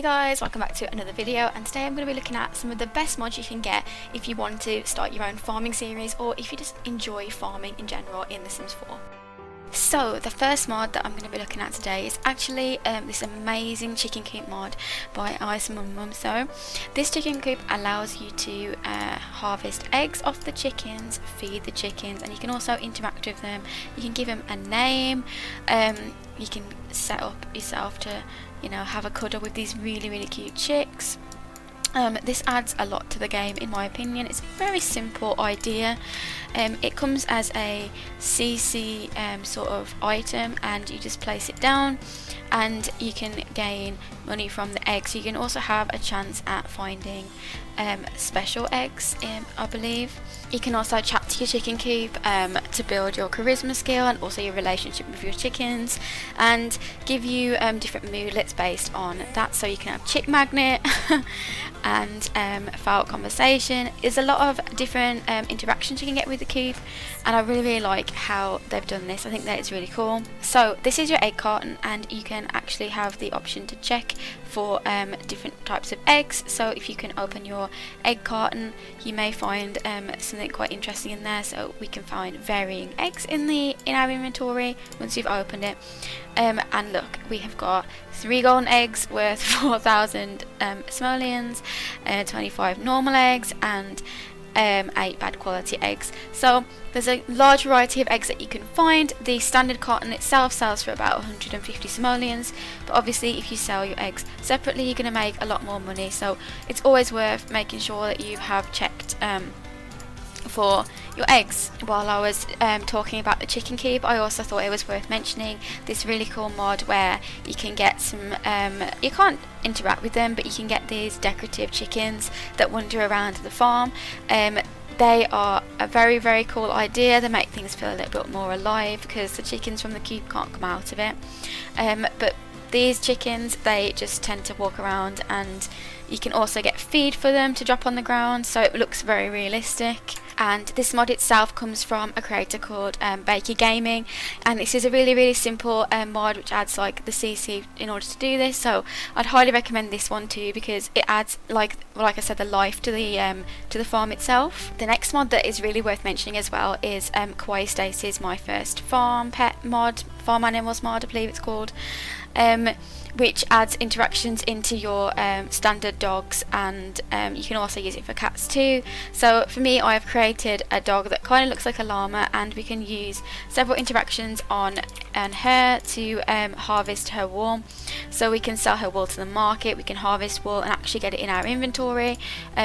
guys, welcome back to another video, and today I'm going to be looking at some of the best mods you can get if you want to start your own farming series or if you just enjoy farming in general in The Sims 4. So the first mod that I'm going to be looking at today is actually this amazing chicken coop mod by Ice Mum Mum. So this chicken coop allows you to harvest eggs off the chickens, feed the chickens, and you can also interact with them. You can give them a name, you can set up yourself to have a cuddle with these really cute chicks. This adds a lot to the game in my opinion. It's a very simple idea. It comes as a CC sort of item, and you just place it down and you can gain money from the eggs. You can also have a chance at finding special eggs, I believe. You can also chat to your chicken coop to build your charisma skill and also your relationship with your chickens, and give you different moodlets based on that. So you can have chick magnet and file conversation. There's a lot of different interactions you can get with the coop, and I really like how they've done this. I think that is really cool. So this is your egg carton, and you can actually have the option to check for different types of eggs. So if you can open your egg carton, you may find something quite interesting in there. So we can find varying eggs in our inventory once you've opened it. And look, we have got 3 golden eggs worth 4,000 simoleons, 25 normal eggs, and 8 bad quality eggs. So there's a large variety of eggs that you can find. The standard carton itself sells for about 150 simoleons, but obviously if you sell your eggs separately, you're going to make a lot more money. So it's always worth making sure that you have checked for your eggs. While I was talking about the chicken coop, I also thought it was worth mentioning this really cool mod where you can get some you can't interact with them, but you can get these decorative chickens that wander around the farm. They are a very cool idea. They make things feel a little bit more alive because the chickens from the coop can't come out of it, but these chickens, they just tend to walk around, and you can also get feed for them to drop on the ground, so it looks very realistic. And this mod itself comes from a creator called Baker Gaming, and this is a really simple mod which adds like the CC in order to do this. So I'd highly recommend this one too, because it adds like I said, the life to the farm itself. The next mod that is really worth mentioning as well is Kawaii Stacy's My First Farm Pet mod, Farm Animals mod I believe it's called, which adds interactions into your standard dogs, and you can also use it for cats too. So for me, I have created a dog that kind of looks like a llama, and we can use several interactions on her to harvest her wool. So we can sell her wool to the market, we can harvest wool and actually get it in our inventory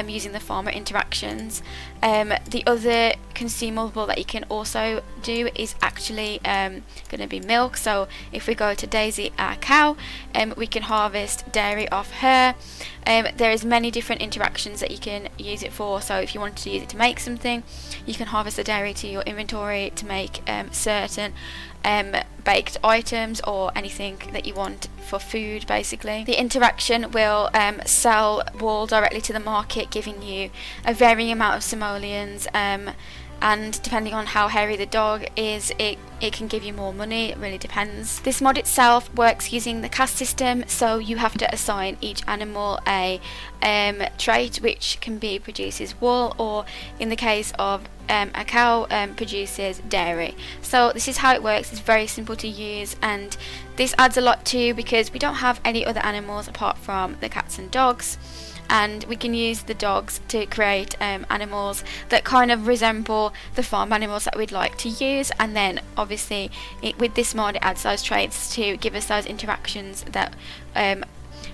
using the farmer interactions. The other consumable that you can also do is actually going to be milk. So if we go to Daisy, our cow, we can harvest dairy off her. There is many different interactions that you can use it for. So if you wanted to use it to make something, you can harvest the dairy to your inventory to make certain baked items or anything that you want for food basically. The interaction will sell wool directly to the market, giving you a varying amount of simoleons, and depending on how hairy the dog is, it can give you more money. It really depends. This mod itself works using the caste system, so you have to assign each animal a trait, which can be produces wool, or in the case of a cow, produces dairy. So this is how it works. It's very simple to use, and this adds a lot too, because we don't have any other animals apart from the cats and dogs, and we can use the dogs to create animals that kind of resemble the farm animals that we'd like to use. And then obviously with this mod, it adds those traits to give us those interactions that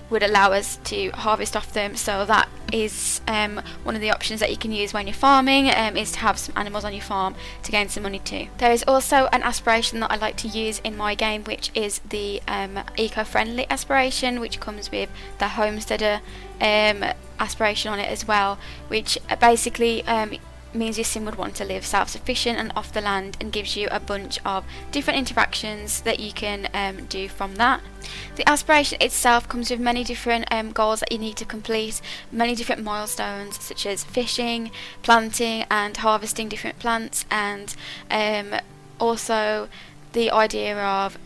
would allow us to harvest off them. So that is one of the options that you can use when you're farming, is to have some animals on your farm to gain some money too. There is also an aspiration that I like to use in my game, which is the eco-friendly aspiration, which comes with the homesteader aspiration on it as well, which basically means your sim would want to live self-sufficient and off the land, and gives you a bunch of different interactions that you can do from that. The aspiration itself comes with many different goals that you need to complete, many different milestones such as fishing, planting and harvesting different plants, and also the idea of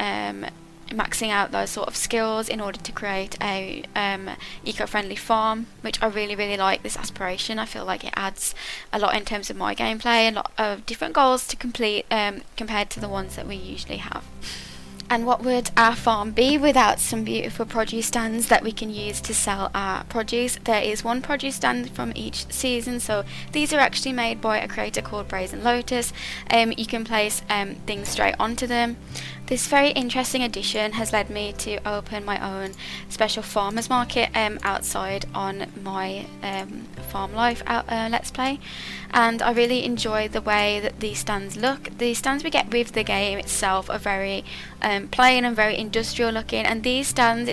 maxing out those sort of skills in order to create a eco-friendly farm, which I really like this aspiration. I feel like it adds a lot in terms of my gameplay, a lot of different goals to complete compared to the ones that we usually have. And what would our farm be without some beautiful produce stands that we can use to sell our produce? There is one produce stand from each season, so these are actually made by a creator called Brazen Lotus. You can place things straight onto them. This very interesting addition has led me to open my own special farmers market outside on my farm life let's play, and I really enjoy the way that these stands look. The stands we get with the game itself are very plain and very industrial looking, and these stands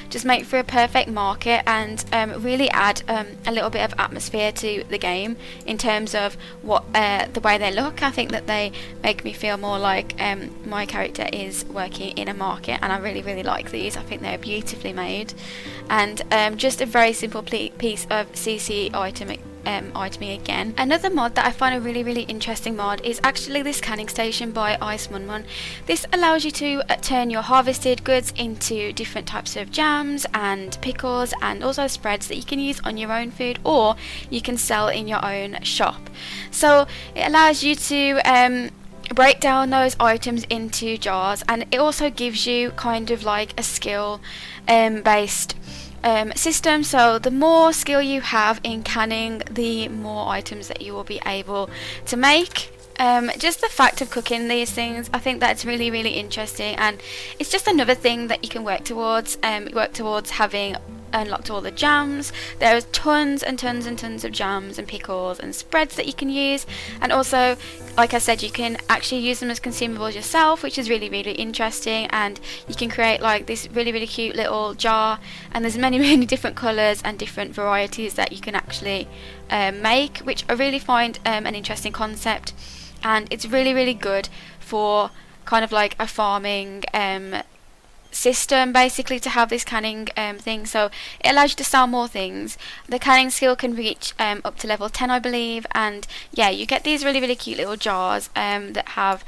just make for a perfect market and really add a little bit of atmosphere to the game in terms of what the way they look. I think that they make me feel more like my character is working in a market, and I really like these. I think they're beautifully made, and just a very simple piece of CC iteming again. Another mod that I find a really interesting mod is actually this canning station by Ice Mun Mun. This allows you to turn your harvested goods into different types of jams and pickles and also spreads that you can use on your own food, or you can sell in your own shop. So it allows you to break down those items into jars, and it also gives you kind of like a skill based system. So the more skill you have in canning, the more items that you will be able to make. Just the fact of cooking these things, I think that's really interesting, and it's just another thing that you can work towards having unlocked all the jams. There are tons and tons of jams and pickles and spreads that you can use, and also, like I said, you can actually use them as consumables yourself, which is really interesting. And you can create like this really cute little jar, and there's many different colours and different varieties that you can actually make, which I really find an interesting concept, and it's really good for kind of like a farming system, basically, to have this canning thing. So it allows you to sell more things. The canning skill can reach up to level 10, I believe, and yeah, you get these really cute little jars that have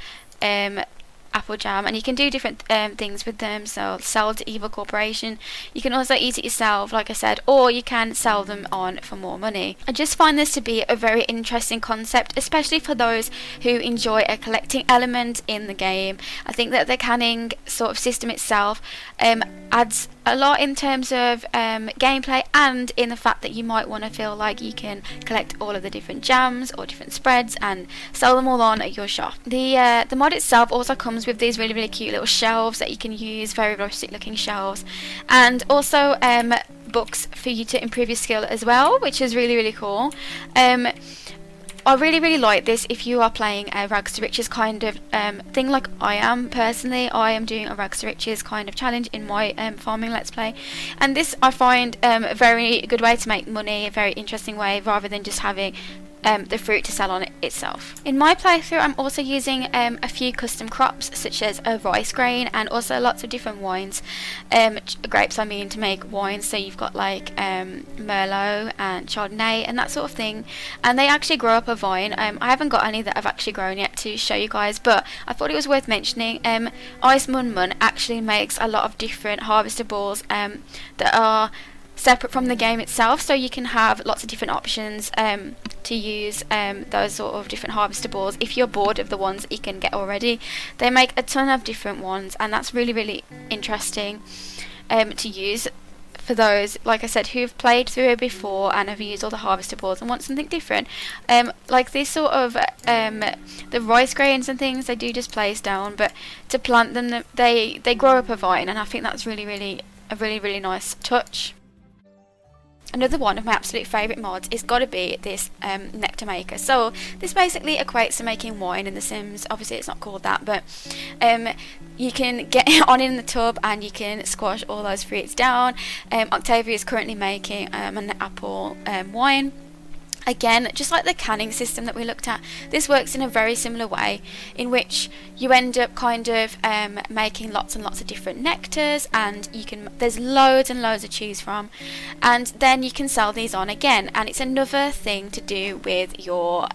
apple jam, and you can do different things with them. So sell to Evil Corporation. You can also eat it yourself, like I said, or you can sell them on for more money. I just find this to be a very interesting concept, especially for those who enjoy a collecting element in the game. I think that the canning sort of system itself adds a lot in terms of gameplay, and in the fact that you might want to feel like you can collect all of the different jams or different spreads and sell them all on at your shop. The mod itself also comes with these really cute little shelves that you can use, very rustic looking shelves, and also books for you to improve your skill as well, which is really cool. I really like this if you are playing a rags to riches kind of thing, like I am personally. I am doing a rags to riches kind of challenge in my farming let's play, and this I find a very good way to make money, a very interesting way, rather than just having the fruit to sell on it itself. In my playthrough, I'm also using a few custom crops, such as a rice grain, and also lots of different wines, grapes I mean, to make wines. So you've got like Merlot and Chardonnay and that sort of thing, and they actually grow up a vine. I haven't got any that I've actually grown yet to show you guys, but I thought it was worth mentioning. Ice Mun Mun actually makes a lot of different harvestables that are separate from the game itself, so you can have lots of different options to use those sort of different harvestables if you're bored of the ones that you can get already. They make a ton of different ones, and that's really interesting to use for those, like I said, who've played through it before and have used all the harvestables and want something different. Like this sort of the rice grains and things, they do just place down, but to plant them, they grow up a vine, and I think that's really a really nice touch. Another one of my absolute favourite mods is got to be this nectar maker. So this basically equates to making wine in The Sims. Obviously it's not called that, but you can get on in the tub and you can squash all those fruits down. Octavia is currently making an apple wine. Again, just like the canning system that we looked at, this works in a very similar way, in which you end up kind of making lots and lots of different nectars, and there's loads and loads to choose from, and then you can sell these on again. And it's another thing to do with your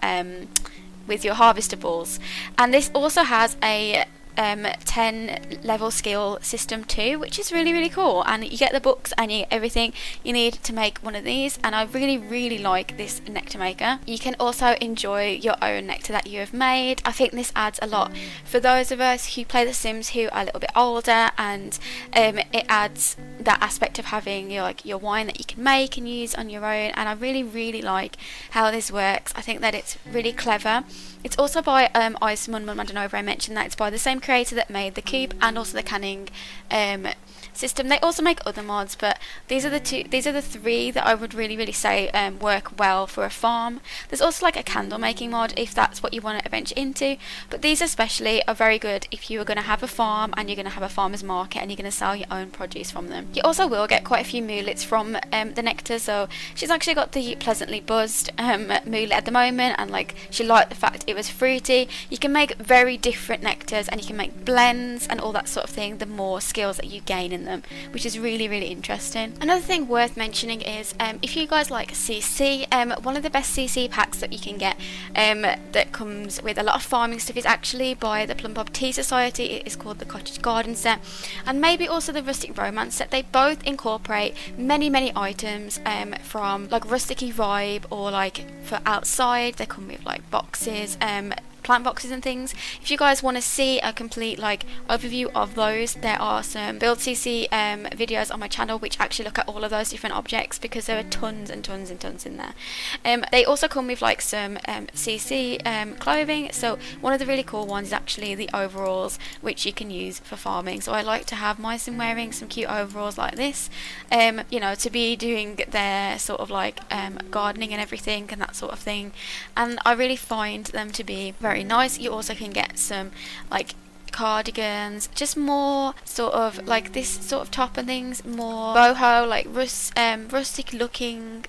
harvestables. And this also has a 10 level skill system too, which is really cool, and you get the books and you get everything you need to make one of these. And I really like this nectar maker. You can also enjoy your own nectar that you have made. I think this adds a lot for those of us who play The Sims who are a little bit older, and it adds that aspect of having your wine that you can make and use on your own. And I really like how this works. I think that it's really clever. It's also by Iceman. I don't know if I mentioned that. It's by the same creator that made the cube and also the canning system. They also make other mods, but these are the three that I would really say work well for a farm. There's also like a candle making mod if that's what you want to venture into, but these especially are very good if you are going to have a farm and you're going to have a farmer's market and you're going to sell your own produce from them. You also will get quite a few mulets from the nectar. So she's actually got the pleasantly buzzed mulet at the moment, and like she liked the fact it was fruity. You can make very different nectars and you can make blends and all that sort of thing the more skills that you gain in them, which is really interesting. Another thing worth mentioning is if you guys like CC, one of the best CC packs that you can get that comes with a lot of farming stuff is actually by the Plum Bob Tea Society. It is called the Cottage Garden set, and maybe also the Rustic Romance set. They both incorporate many items from like rusticy vibe, or like for outside they come with like boxes, plant boxes and things. If you guys want to see a complete like overview of those, there are some Build CC videos on my channel which actually look at all of those different objects, because there are tons and tons in there. They also come with like some CC clothing. So one of the really cool ones is actually the overalls, which you can use for farming. So I like to have my sim wearing some cute overalls like this, you know, to be doing their sort of like gardening and everything and that sort of thing, and I really find them to be very nice. You also can get some like cardigans, just more sort of like this sort of top and things, more boho, like rustic looking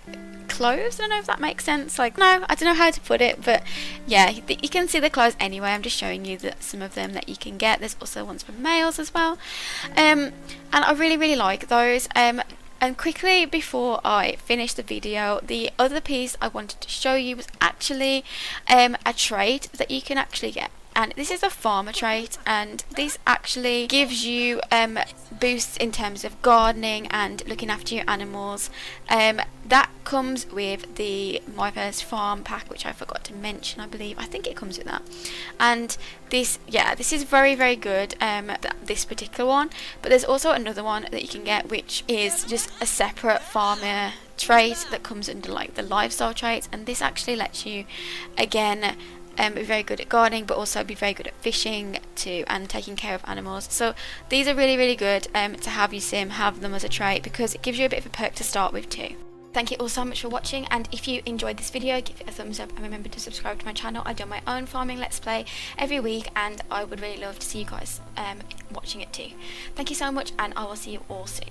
clothes. I don't know if that makes sense. Like, no, I don't know how to put it, but yeah, you can see the clothes anyway. I'm just showing you some of them that you can get. There's also ones for males as well, and I really like those. And quickly before I finish the video, the other piece I wanted to show you was actually a trait that you can actually get. And this is a farmer trait, and this actually gives you boosts in terms of gardening and looking after your animals. That comes with the My First Farm pack, which I forgot to mention. I think it comes with that. And this is very good, this particular one. But there's also another one that you can get, which is just a separate farmer trait that comes under like the lifestyle traits, and this actually lets you again be very good at gardening, but also be very good at fishing too, and taking care of animals. So these are really good to have you sim, have them as a trait, because it gives you a bit of a perk to start with too. Thank you all so much for watching, and if you enjoyed this video, give it a thumbs up and remember to subscribe to my channel. I do my own farming let's play every week, and I would really love to see you guys watching it too. Thank you so much, and I will see you all soon.